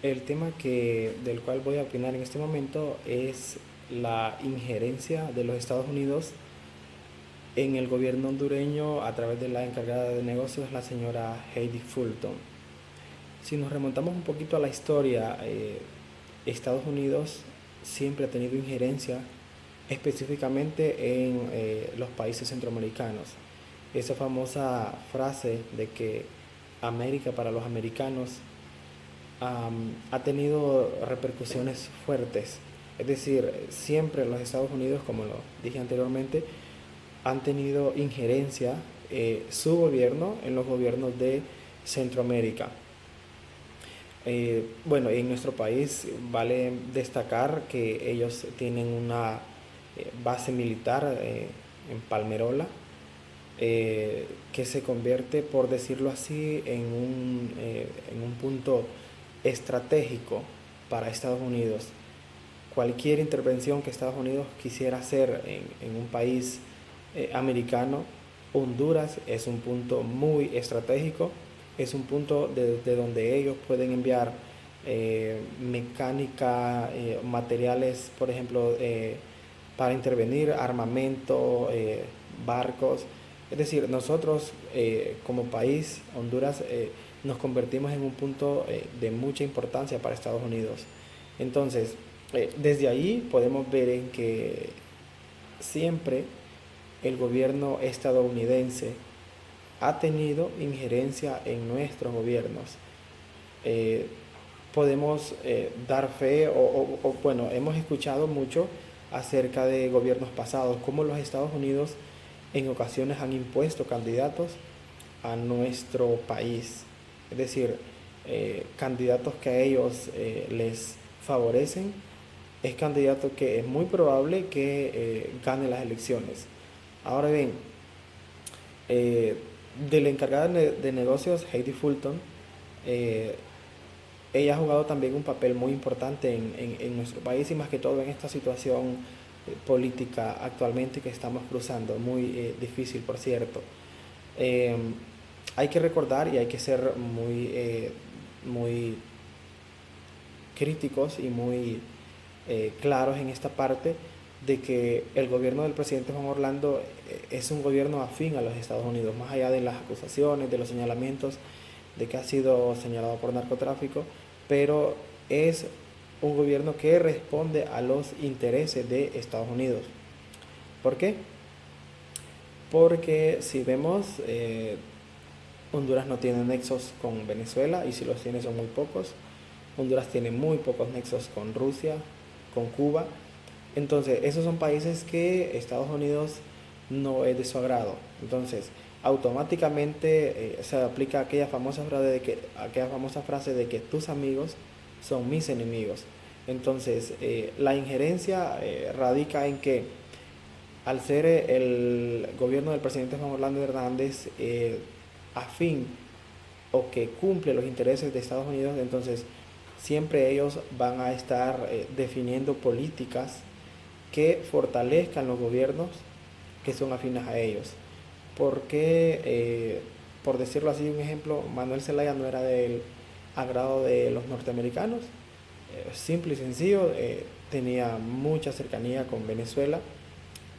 El tema del cual voy a opinar en este momento es la injerencia de los Estados Unidos en el gobierno hondureño a través de la encargada de negocios, la señora Heidi Fulton. Si nos remontamos un poquito a la historia, Estados Unidos siempre ha tenido injerencia específicamente en los países centroamericanos. Esa famosa frase de que América para los americanos ha tenido repercusiones fuertes. Es decir, siempre los Estados Unidos, como lo dije anteriormente, han tenido injerencia su gobierno en los gobiernos de Centroamérica. Bueno, en nuestro país vale destacar que ellos tienen una base militar en Palmerola, que se convierte, por decirlo así, en un punto estratégico para Estados Unidos. Cualquier intervención que Estados Unidos quisiera hacer en un país americano, Honduras es un punto muy estratégico, es un punto de donde ellos pueden enviar mecánica, materiales, por ejemplo, para intervenir, armamento, barcos. Es decir, nosotros como país, Honduras, nos convertimos en un punto de mucha importancia para Estados Unidos. Entonces, desde ahí podemos ver en que siempre el gobierno estadounidense ha tenido injerencia en nuestros gobiernos. Eh, Podemos dar fe bueno, hemos escuchado mucho acerca de gobiernos pasados, cómo los Estados Unidos en ocasiones han impuesto candidatos a nuestro país. Es decir, candidatos que a ellos les favorecen, es candidato que es muy probable que gane las elecciones. Ahora bien, eh, de la encargada de negocios, Heidi Fulton, eh, ella ha jugado también un papel muy importante en nuestro país y más que todo en esta situación política actualmente que estamos cruzando, muy difícil por cierto. Eh, Hay que recordar y hay que ser muy críticos y muy claros en esta parte de que el gobierno del presidente Juan Orlando es un gobierno afín a los Estados Unidos, más allá de las acusaciones, de los señalamientos de que ha sido señalado por narcotráfico, pero es un gobierno que responde a los intereses de Estados Unidos. ¿Por qué? Porque si vemos, Honduras no tiene nexos con Venezuela y si los tiene son muy pocos. Honduras tiene muy pocos nexos con Rusia, con Cuba. Entonces, esos son países que Estados Unidos no es de su agrado. Entonces, automáticamente se aplica aquella famosa frase de que tus amigos son mis enemigos. Entonces, la injerencia radica en que al ser el gobierno del presidente Juan Orlando Hernández afín o que cumple los intereses de Estados Unidos, entonces siempre ellos van a estar definiendo políticas que fortalezcan los gobiernos que son afines a ellos. Porque, por decirlo así, un ejemplo, Manuel Zelaya no era del agrado de los norteamericanos, simple y sencillo, tenía mucha cercanía con Venezuela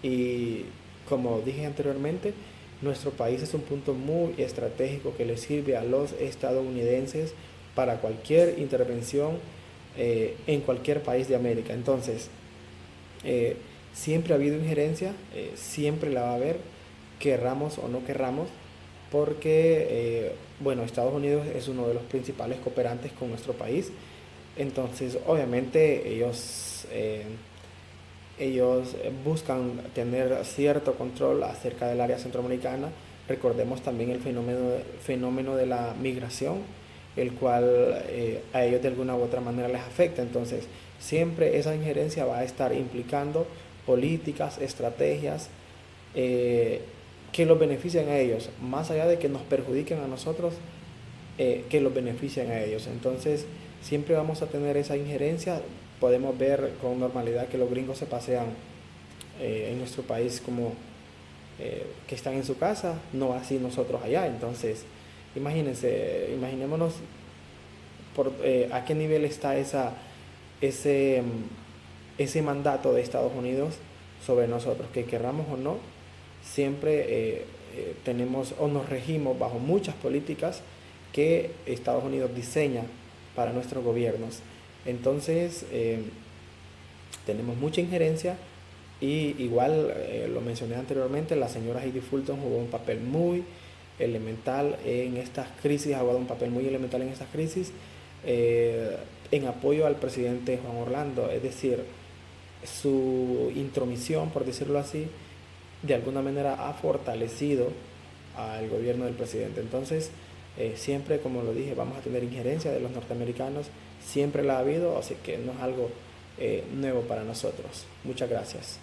y como dije anteriormente, nuestro país es un punto muy estratégico que le sirve a los estadounidenses para cualquier intervención en cualquier país de América. Entonces, eh, siempre ha habido injerencia, siempre la va a haber, querramos o no querramos, porque, bueno, Estados Unidos es uno de los principales cooperantes con nuestro país. Entonces, obviamente, ellos buscan tener cierto control acerca del área centroamericana. Recordemos también el fenómeno de la migración, el cual a ellos de alguna u otra manera les afecta. Entonces, siempre esa injerencia va a estar implicando políticas, estrategias que los benefician a ellos, más allá de que nos perjudiquen a nosotros, que los benefician a ellos. Entonces, siempre vamos a tener esa injerencia. Podemos ver con normalidad que los gringos se pasean en nuestro país como que están en su casa, no así nosotros allá. Entonces, imaginémonos a qué nivel está ese, ese mandato de Estados Unidos sobre nosotros, que querramos o no, siempre tenemos o nos regimos bajo muchas políticas que Estados Unidos diseña para nuestros gobiernos. Entonces, tenemos mucha injerencia y igual, lo mencioné anteriormente, la señora Heidi Fulton jugó un papel muy elemental en estas crisis, ha jugado un papel muy elemental en estas crisis, en apoyo al presidente Juan Orlando, es decir, su intromisión, por decirlo así, de alguna manera ha fortalecido al gobierno del presidente. Entonces, siempre, como lo dije, vamos a tener injerencia de los norteamericanos, siempre la ha habido, así que no es algo nuevo para nosotros. Muchas gracias.